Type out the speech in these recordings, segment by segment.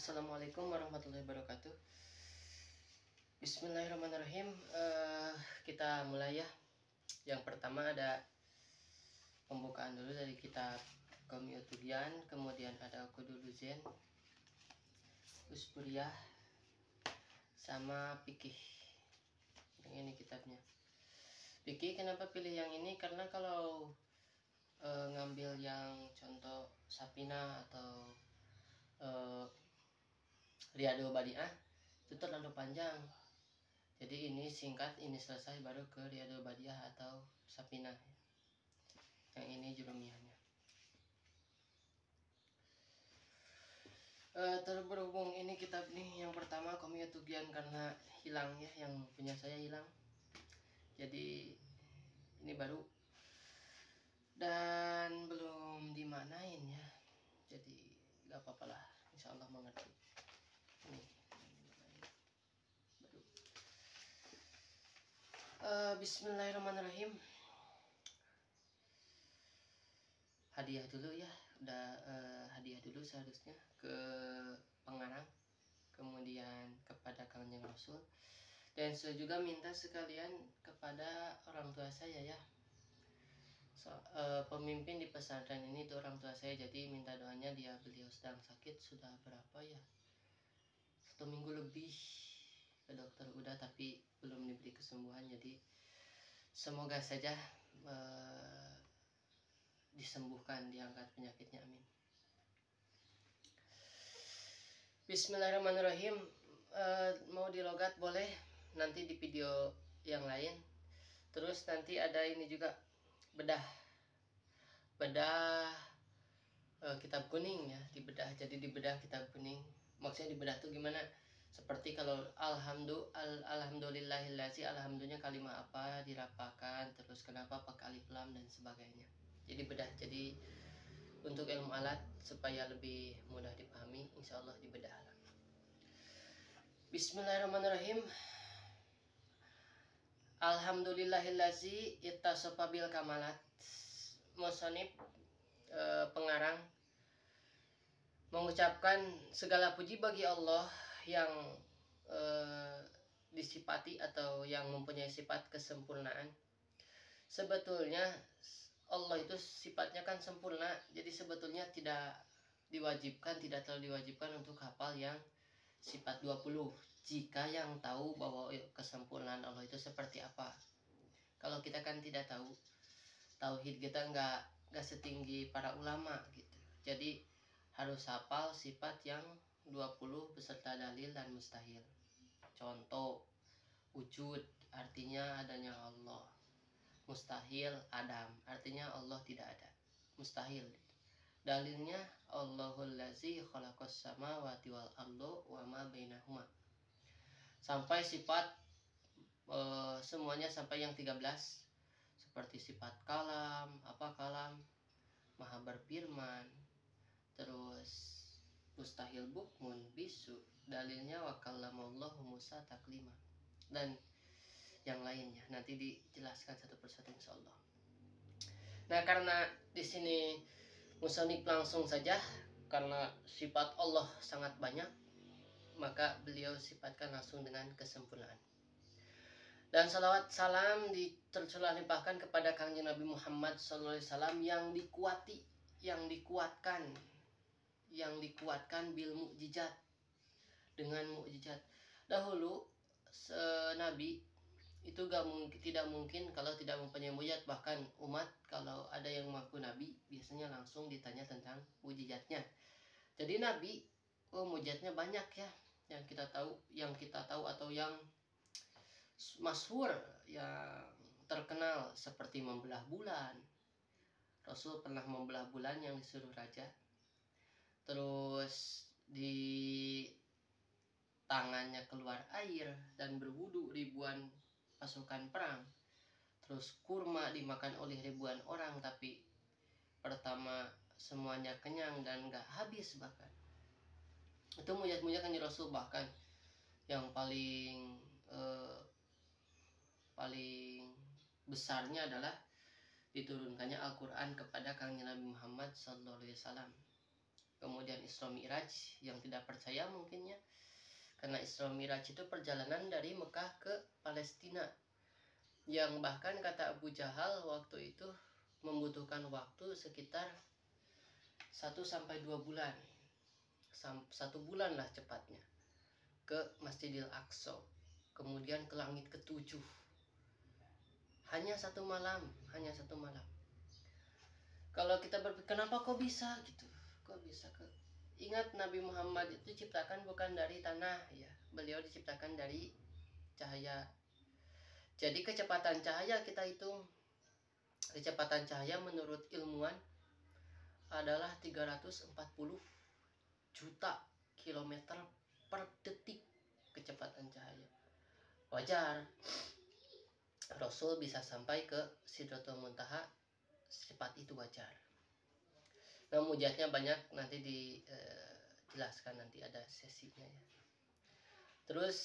Assalamualaikum warahmatullahi wabarakatuh. Bismillahirrahmanirrahim. Kita mulai ya. Yang pertama ada pembukaan dulu dari kitab Komiyutubian, kemudian ada Qudul Zen, Usburiyah, sama Fikih. Yang ini kitabnya. Fikih kenapa pilih yang ini? Karena kalau ngambil yang contoh Sapina atau Riyadul Badi'ah itu terlalu panjang. Jadi ini singkat, ini selesai baru ke Riyadul Badi'ah atau Sapina. Yang ini Jurumiyahnya. Berhubung ini kitab nih yang pertama Komiyutubian karena hilang ya, yang punya saya hilang. Jadi ini baru dan belum dimanain ya. Jadi gak apa-apa lah, insya Allah mengerti. Ini baru. Bismillahirrahmanirrahim. Hadiah dulu ya, udah hadiah dulu seharusnya ke pengarang, kemudian kepada Kanjeng Rasul, dan saya juga minta sekalian kepada orang tua saya ya. Pemimpin di pesantren ini itu orang tua saya, jadi minta doanya. Beliau sedang sakit sudah berapa ya, 1 minggu lebih ke dokter udah, tapi belum diberi kesembuhan. Jadi semoga saja disembuhkan, diangkat penyakitnya, amin. Bismillahirrahmanirrahim. Mau dilogat boleh nanti di video yang lain. Terus nanti ada ini juga bedah kitab kuning ya, dibedah. Jadi dibedah kitab kuning. Maksudnya dibedah tuh gimana? Seperti kalau alhamdulillahillazi, alhamdulillah kalimat apa dirapakan, terus kenapa pakai alif lam dan sebagainya. Jadi bedah. Jadi untuk ilmu alat supaya lebih mudah dipahami, insya Allah dibedah lah. Bismillahirrahmanirrahim. Alhamdulillahillazi ittasofa bil kamalat. Musonib pengarang mengucapkan segala puji bagi Allah yang disifati atau yang mempunyai sifat kesempurnaan. Sebetulnya Allah itu sifatnya kan sempurna, jadi sebetulnya tidak terlalu diwajibkan untuk hafal yang sifat 20 jika yang tahu bahwa kesempurnaan Allah itu seperti apa. Kalau kita kan tidak tahu, tauhid kita nggak setinggi para ulama gitu. Jadi harus hafal sifat yang 20 beserta dalil dan mustahil. Contoh, wujud artinya adanya Allah. Mustahil Adam, artinya Allah tidak ada. Mustahil. Dalilnya Allahul ladzi khalaqas samawati wal arda wa ma bainahuma. Sampai sifat semuanya sampai yang 13. Seperti sifat kalam, kalam, maha berfirman, terus mustahil bukmun bisu, dalilnya wa kallamallahu Musa taklima, dan yang lainnya nanti dijelaskan satu persatu insyaallah. Nah, karena di sini musonif langsung saja, karena sifat Allah sangat banyak, maka beliau sifatkan langsung dengan kesempurnaan. Dan salawat salam tercurah limpahkan kepada Kanjeng Nabi Muhammad SAW yang dikuatkan bil mukjizat, dengan mukjizat. Dahulu Nabi itu tidak mungkin kalau tidak mempunyai mukjizat. Bahkan umat kalau ada yang mengaku Nabi biasanya langsung ditanya tentang mukjizatnya. Jadi Nabi mukjizatnya banyak ya, yang kita tahu atau yang masyhur, yang terkenal, seperti membelah bulan. Rasul pernah membelah bulan yang disuruh raja. Terus di tangannya keluar air dan berwudu ribuan pasukan perang. Terus kurma dimakan oleh ribuan orang, tapi pertama semuanya kenyang dan gak habis bahkan. Itu mujizat kan Rasul. Bahkan yang paling besarnya adalah diturunkannya Al-Quran kepada Kanjeng Nabi Muhammad SAW. kemudian Isra Mi'raj yang tidak percaya mungkinnya, karena Isra Mi'raj itu perjalanan dari Mekah ke Palestina, yang bahkan kata Abu Jahal waktu itu membutuhkan waktu sekitar 1-2 bulan, 1 bulan lah cepatnya, ke Masjidil Aqsa, kemudian ke langit ke-7, hanya 1 malam. Kalau kita berpikir kenapa kok bisa gitu, ingat Nabi Muhammad itu diciptakan bukan dari tanah ya, beliau diciptakan dari cahaya. Jadi kecepatan cahaya kita hitung, kecepatan cahaya menurut ilmuwan adalah 340 juta kilometer per detik kecepatan cahaya. Wajar Rasul bisa sampai ke Sidratul Muntaha secepat itu, wajar. Nah, mujizatnya banyak, nanti dijelaskan, nanti ada sesinya ya. Terus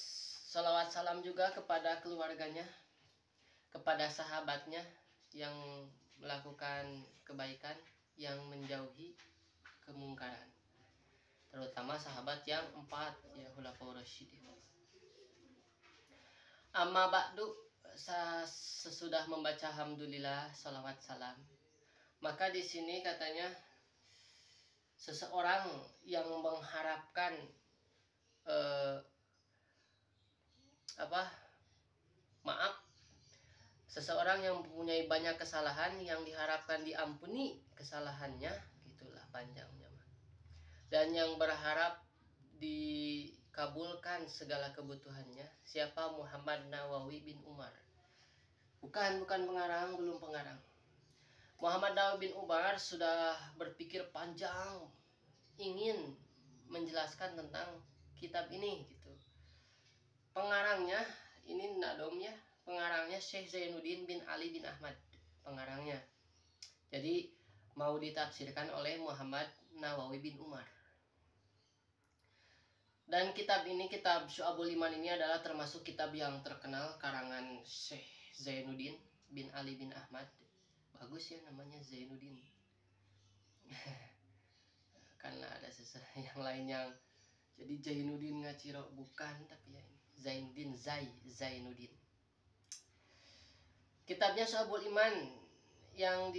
salawat salam juga kepada keluarganya, kepada sahabatnya yang melakukan kebaikan, yang menjauhi kemungkaran, terutama sahabat yang 4 ya, Khulafaur Rasyidin. Amma ba'du, sesudah membaca alhamdulillah, salawat salam, maka di sini katanya seseorang yang mengharapkan maaf, seseorang yang mempunyai banyak kesalahan yang diharapkan diampuni kesalahannya, gitulah panjangnya, dan yang berharap dikabulkan segala kebutuhannya. Siapa? Muhammad Nawawi bin Umar. Bukan pengarang, belum pengarang. Muhammad Nawawi bin Umar sudah berpikir panjang, ingin menjelaskan tentang kitab ini gitu. Pengarangnya ini nadomnya, pengarangnya Syekh Zainuddin bin Ali bin Ahmad, pengarangnya. Jadi mau ditafsirkan oleh Muhammad Nawawi bin Umar. Dan kitab ini, kitab Syu'abul Iman ini adalah termasuk kitab yang terkenal karangan Syekh Zainuddin bin Ali bin Ahmad. Bagus ya namanya Zainuddin. Karena ada yang lain yang jadi Zainuddin ngaciro, bukan, tapi ya ini Zainuddin, Zainuddin. Kitabnya Syu'abul Iman yang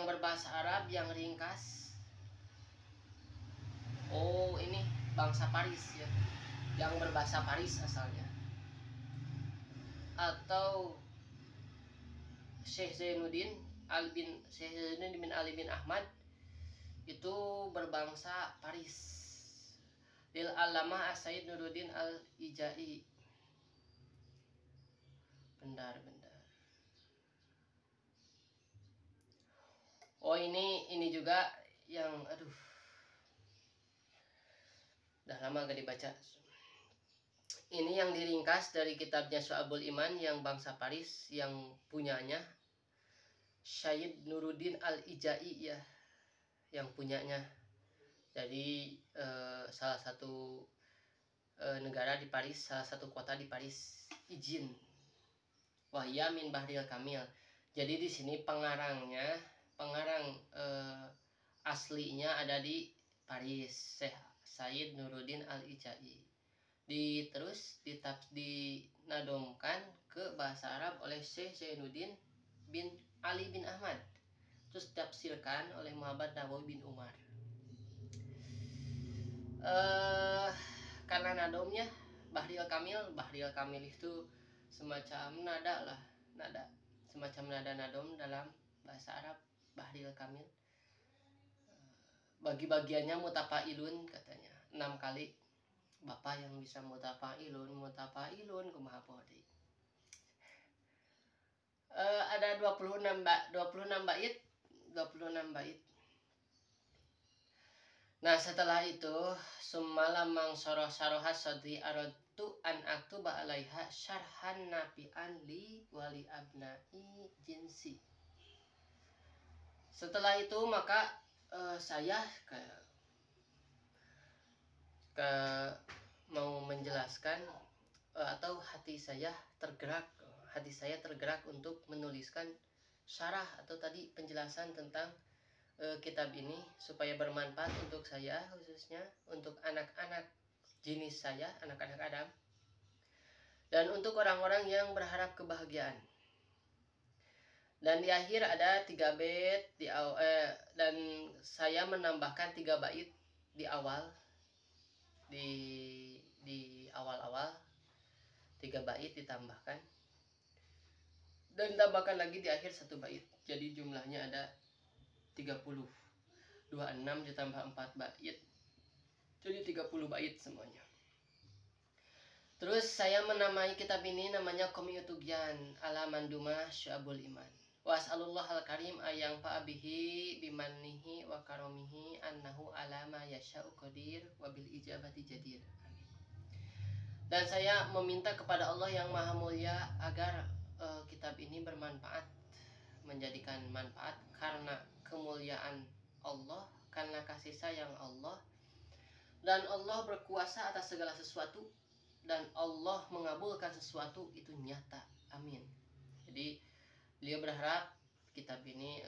berbahasa Arab, yang ringkas. Oh, ini bangsa Paris ya, yang berbahasa Paris asalnya. Atau Syekh Zainuddin bin Ali bin Ahmad itu berbangsa Paris. Lil Alamah As-Sayyid Nuruddin Al-Ijai. Bentar. Oh, ini juga yang udah lama gak dibaca. Ini yang diringkas dari kitabnya Syu'abul Iman yang bangsa Paris, yang punyanya Syed Nuruddin Al-Ijai ya, yang punyanya. Jadi salah satu negara di Paris, salah satu kota di Paris izin. Wahya min Bahril Kamil. Jadi di sini pengarang aslinya ada di Paris, Syekh Syed Nuruddin Al-Ijai. Terus dinadomkan ke bahasa Arab oleh Syekh Zainuddin bin Ali bin Ahmad, terus ditafsirkan oleh Muhammad Nawawi bin Umar. Karena nadomnya Bahril Kamil itu semacam nada, semacam nada nadom dalam bahasa Arab. Bahril Kamil, bagi-bagiannya mutafailun katanya, 6 kali. Bapak yang bisa mutafailun kumaha podi. Ada 26 bait. Nah, setelah itu summalamang saroha sadri aradtu an aktuba alaiha syarhan nafi'an li wali abnai jinsi. Setelah itu maka saya mau menjelaskan, atau hati saya tergerak untuk menuliskan syarah atau tadi penjelasan tentang kitab ini supaya bermanfaat untuk saya, khususnya untuk anak-anak jenis saya, anak-anak Adam, dan untuk orang-orang yang berharap kebahagiaan. Dan di akhir ada 3 bait dan saya menambahkan 3 bait di awal, di awal-awal 3 bait ditambahkan, dan ditambahkan lagi di akhir 1 bait. Jadi jumlahnya ada 30. 26 ditambah 4 bait, jadi 30 bait semuanya. Terus saya menamai kitab ini namanya Qomiyut Tugyan ala Mandumah Syu'abul Iman. Wa as'alullah al-karim ayang fa'abihi bimannihi wa karomihi annahu ala ma yasha'u qadir wa bil ijabati jadir. Amin. Dan saya meminta kepada Allah yang maha mulia agar kitab ini bermanfaat, menjadikan manfaat karena kemuliaan Allah, karena kasih sayang Allah, dan Allah berkuasa atas segala sesuatu, dan Allah mengabulkan sesuatu itu nyata. Amin. Jadi beliau berharap kitab ini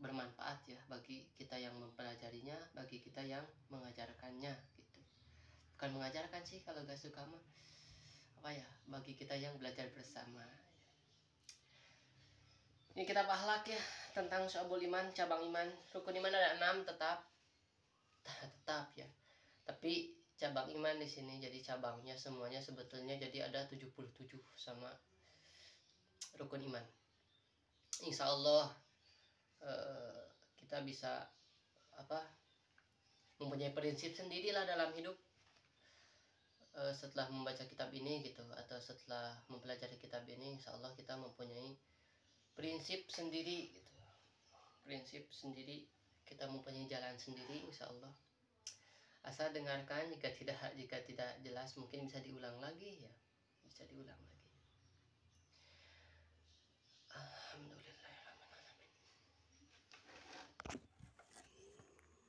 bermanfaat ya bagi kita yang mempelajarinya, bagi kita yang mengajarkannya gitu. Bukan mengajarkan sih, kalau gak suka mah apa ya, bagi kita yang belajar bersama. Ini kitab akhlak ya, tentang Syu'abul Iman, cabang iman. Rukun iman ada 6 tetap ya. Tapi cabang iman di sini jadi cabangnya semuanya sebetulnya jadi ada 77 sama rukun iman. Insya Allah kita bisa mempunyai prinsip sendirilah dalam hidup setelah membaca kitab ini gitu, atau setelah mempelajari kitab ini. Insya Allah kita mempunyai prinsip sendiri gitu, prinsip sendiri, kita mempunyai jalan sendiri insya Allah. Asal dengarkan, jika tidak jelas mungkin bisa diulang lagi ya, bisa diulang lagi.